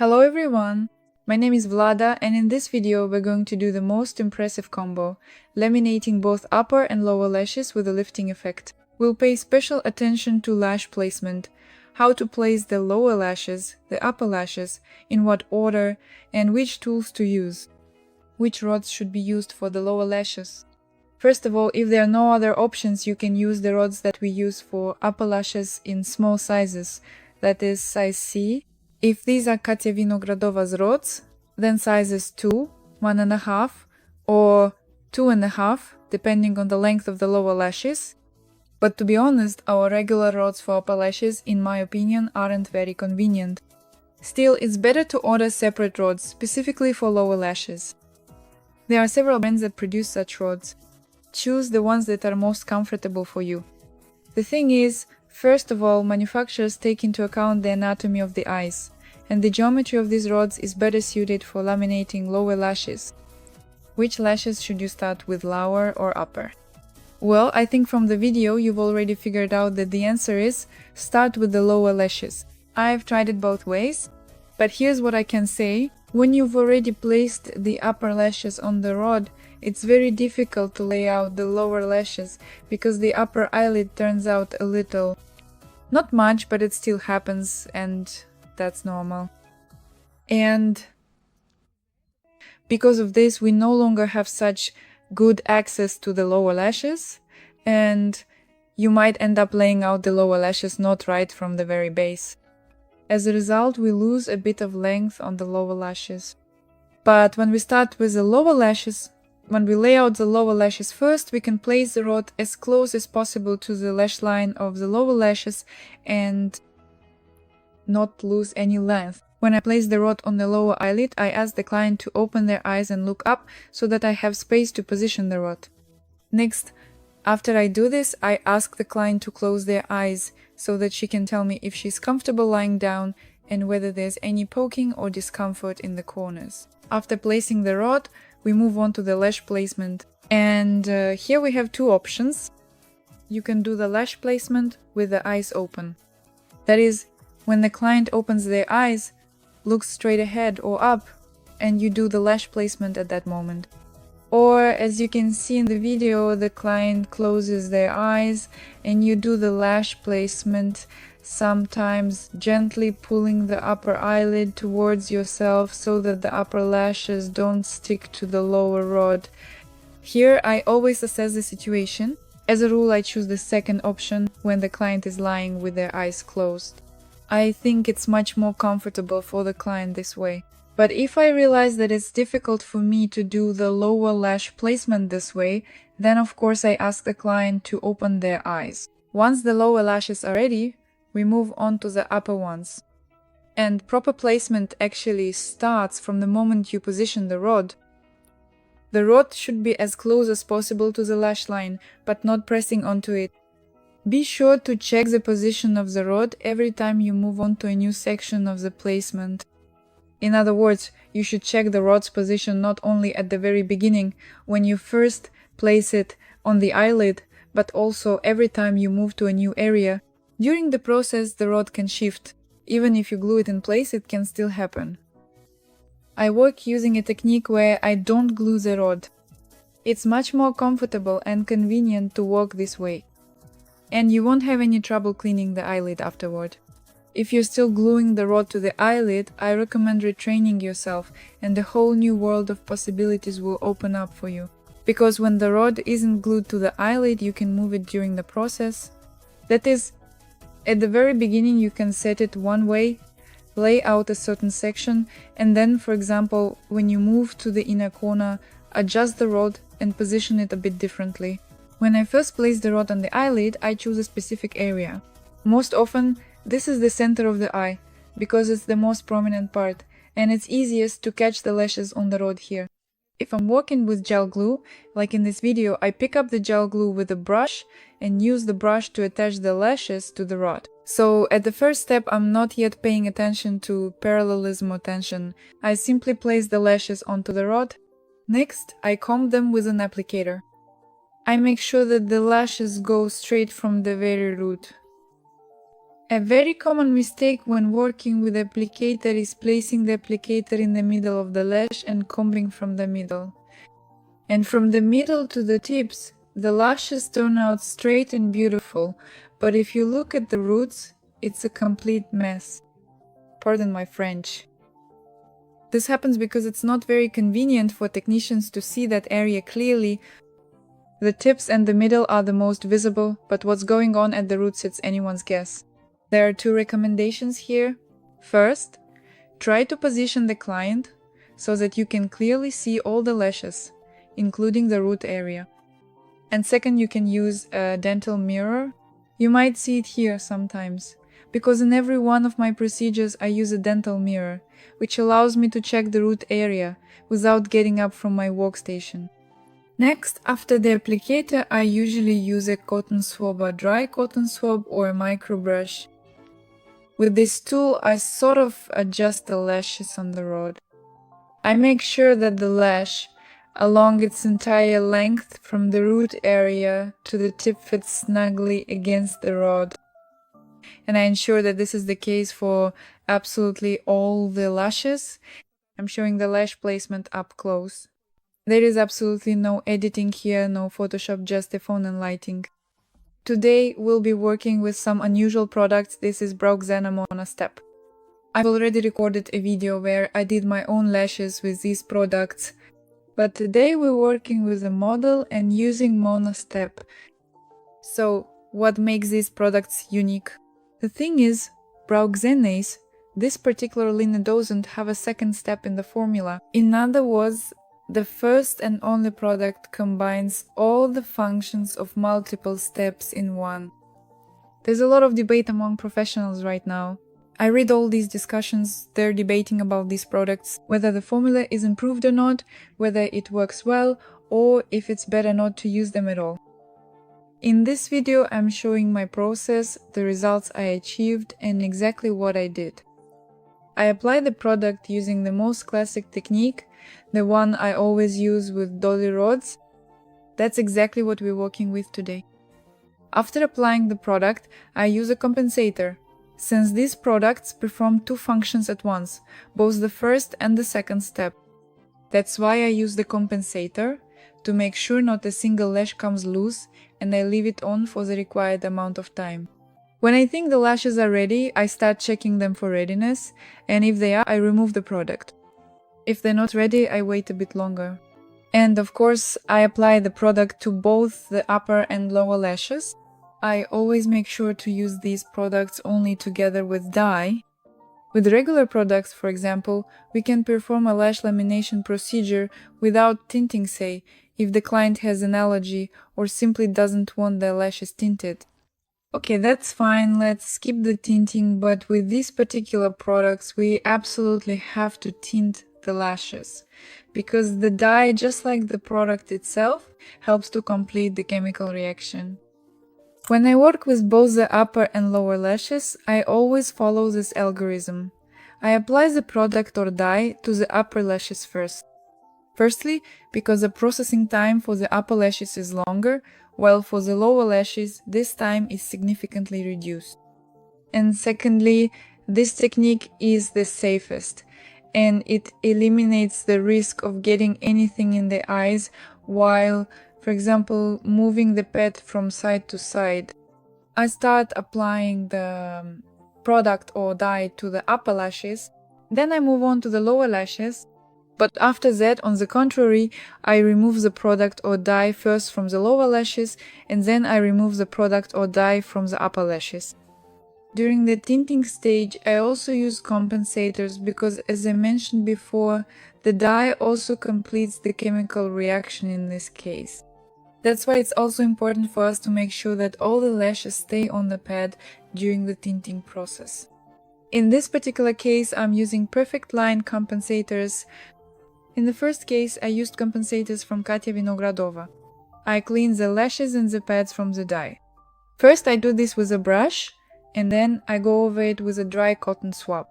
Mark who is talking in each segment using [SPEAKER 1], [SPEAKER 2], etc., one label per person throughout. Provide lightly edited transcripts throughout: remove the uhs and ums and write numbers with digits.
[SPEAKER 1] Hello everyone! My name is Vlada, and in this video we're going to do the most impressive combo, laminating both upper and lower lashes with a lifting effect. We'll pay special attention to lash placement, how to place the lower lashes, the upper lashes, in what order, and which tools to use. Which rods should be used for the lower lashes. First of all, if there are no other options, you can use the rods that we use for upper lashes in small sizes, that is size C. If these are Katia Vinogradova's rods, then sizes 2, 1.5, or 2.5, depending on the length of the lower lashes. But to be honest, our regular rods for upper lashes, in my opinion, aren't very convenient. Still, it's better to order separate rods, specifically for lower lashes. There are several brands that produce such rods. Choose the ones that are most comfortable for you. The thing is, first of all, manufacturers take into account the anatomy of the eyes, and the geometry of these rods is better suited for laminating lower lashes. Which lashes should you start with, lower or upper? Well, I think from the video you've already figured out that the answer is start with the lower lashes. I've tried it both ways, but here's what I can say. When you've already placed the upper lashes on the rod, it's very difficult to lay out the lower lashes because the upper eyelid turns out a little. Not much, but it still happens, and that's normal. And because of this, we no longer have such good access to the lower lashes, and you might end up laying out the lower lashes not right from the very base. As a result, we lose a bit of length on the lower lashes. But when we start with the lower lashes, when we lay out the lower lashes first, we can place the rod as close as possible to the lash line of the lower lashes and not lose any length. When I place the rod on the lower eyelid, I ask the client to open their eyes and look up so that I have space to position the rod. Next, after I do this, I ask the client to close their eyes so that she can tell me if she's comfortable lying down and whether there's any poking or discomfort in the corners. After placing the rod, we move on to the lash placement. And here we have two options. You can do the lash placement with the eyes open. That is, when the client opens their eyes, looks straight ahead or up, and you do the lash placement at that moment. Or, as you can see in the video, the client closes their eyes and you do the lash placement, sometimes gently pulling the upper eyelid towards yourself so that the upper lashes don't stick to the lower rod. Here I always assess the situation. As a rule, I choose the second option when the client is lying with their eyes closed. I think it's much more comfortable for the client this way. But if I realize that it's difficult for me to do the lower lash placement this way, then of course I ask the client to open their eyes. Once the lower lashes are ready, we move on to the upper ones. And proper placement actually starts from the moment you position the rod. The rod should be as close as possible to the lash line, but not pressing onto it. Be sure to check the position of the rod every time you move on to a new section of the placement. In other words, you should check the rod's position not only at the very beginning, when you first place it on the eyelid, but also every time you move to a new area. During the process, the rod can shift. Even if you glue it in place, it can still happen. I work using a technique where I don't glue the rod. It's much more comfortable and convenient to work this way. And you won't have any trouble cleaning the eyelid afterward. If you're still gluing the rod to the eyelid, I recommend retraining yourself, and a whole new world of possibilities will open up for you. Because when the rod isn't glued to the eyelid, you can move it during the process. That is, at the very beginning you can set it one way, lay out a certain section, and then, for example, when you move to the inner corner, adjust the rod and position it a bit differently. When I first place the rod on the eyelid, I choose a specific area. Most often, this is the center of the eye, because it's the most prominent part, and it's easiest to catch the lashes on the rod here. If I'm working with gel glue, like in this video, I pick up the gel glue with a brush and use the brush to attach the lashes to the rod. So at the first step, I'm not yet paying attention to parallelism or tension. I simply place the lashes onto the rod. Next, I comb them with an applicator. I make sure that the lashes go straight from the very root. A very common mistake when working with applicator is placing the applicator in the middle of the lash and combing from the middle. And from the middle to the tips, the lashes turn out straight and beautiful, but if you look at the roots, it's a complete mess. Pardon my French. This happens because it's not very convenient for technicians to see that area clearly. The tips and the middle are the most visible, but what's going on at the roots it's anyone's guess. There are 2 recommendations here. First, try to position the client so that you can clearly see all the lashes, including the root area. And second, you can use a dental mirror. You might see it here sometimes, because in every one of my procedures I use a dental mirror, which allows me to check the root area without getting up from my workstation. Next, after the applicator, I usually use a cotton swab, a dry cotton swab or a micro brush. With this tool, I sort of adjust the lashes on the rod. I make sure that the lash, along its entire length from the root area to the tip, fits snugly against the rod. And I ensure that this is the case for absolutely all the lashes. I'm showing the lash placement up close. There is absolutely no editing here, no Photoshop, just the phone and lighting. Today we'll be working with some unusual products. This is Broxana Mona Step. I've already recorded a video where I did my own lashes with these products, but today we're working with a model and using Mona Step. So what makes these products unique? The thing is, Broxana's, this particular linen doesn't have a second step in the formula. In other words, the first and only product combines all the functions of multiple steps in one. There's a lot of debate among professionals right now. I read all these discussions, they're debating about these products, whether the formula is improved or not, whether it works well, or if it's better not to use them at all. In this video, I'm showing my process, the results I achieved, and exactly what I did. I apply the product using the most classic technique, the one I always use with dolly rods. That's exactly what we're working with today. After applying the product, I use a compensator, since these products perform 2 functions at once, both the first and the second step. That's why I use the compensator, to make sure not a single lash comes loose, and I leave it on for the required amount of time. When I think the lashes are ready, I start checking them for readiness, and if they are, I remove the product. If they're not ready, I wait a bit longer. And of course, I apply the product to both the upper and lower lashes. I always make sure to use these products only together with dye. With regular products, for example, we can perform a lash lamination procedure without tinting, say, if the client has an allergy or simply doesn't want their lashes tinted. Okay, that's fine, let's skip the tinting, but with these particular products, we absolutely have to tint the lashes, because the dye, just like the product itself, helps to complete the chemical reaction. When I work with both the upper and lower lashes, I always follow this algorithm. I apply the product or dye to the upper lashes first. Firstly, because the processing time for the upper lashes is longer, while for the lower lashes, this time is significantly reduced. And secondly, this technique is the safest, and it eliminates the risk of getting anything in the eyes while, for example, moving the pad from side to side. I start applying the product or dye to the upper lashes, then I move on to the lower lashes, but after that, on the contrary, I remove the product or dye first from the lower lashes, and then I remove the product or dye from the upper lashes. During the tinting stage, I also use compensators because, as I mentioned before, the dye also completes the chemical reaction in this case. That's why it's also important for us to make sure that all the lashes stay on the pad during the tinting process. In this particular case, I'm using perfect line compensators. In the first case, I used compensators from Katia Vinogradova. I clean the lashes and the pads from the dye. First, I do this with a brush, and then I go over it with a dry cotton swab.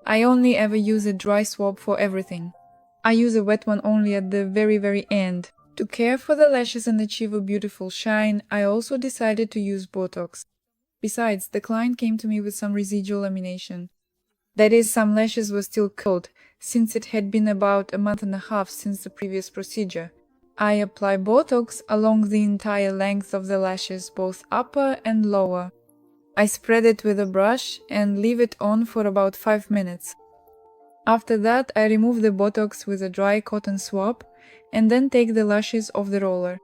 [SPEAKER 1] I only ever use a dry swab for everything. I use a wet one only at the very end. To care for the lashes and achieve a beautiful shine, I also decided to use Botox. Besides, the client came to me with some residual lamination. That is, some lashes were still curled, since it had been about a month and a half since the previous procedure. I apply Botox along the entire length of the lashes, both upper and lower. I spread it with a brush and leave it on for about 5 minutes. After that, I remove the Botox with a dry cotton swab and then take the lashes off the roller.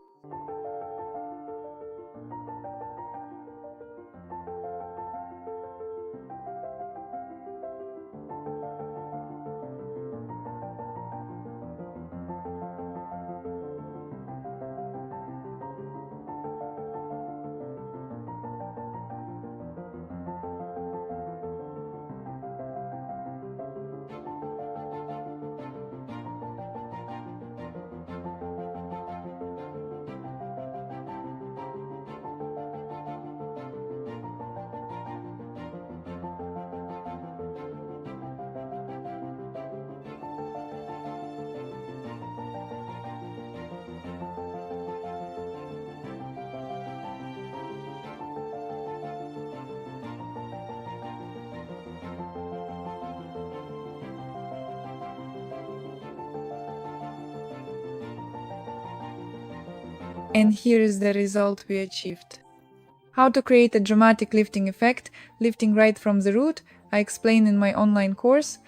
[SPEAKER 1] And here is the result we achieved. How to create a dramatic lifting effect, lifting right from the root, I explain in my online course,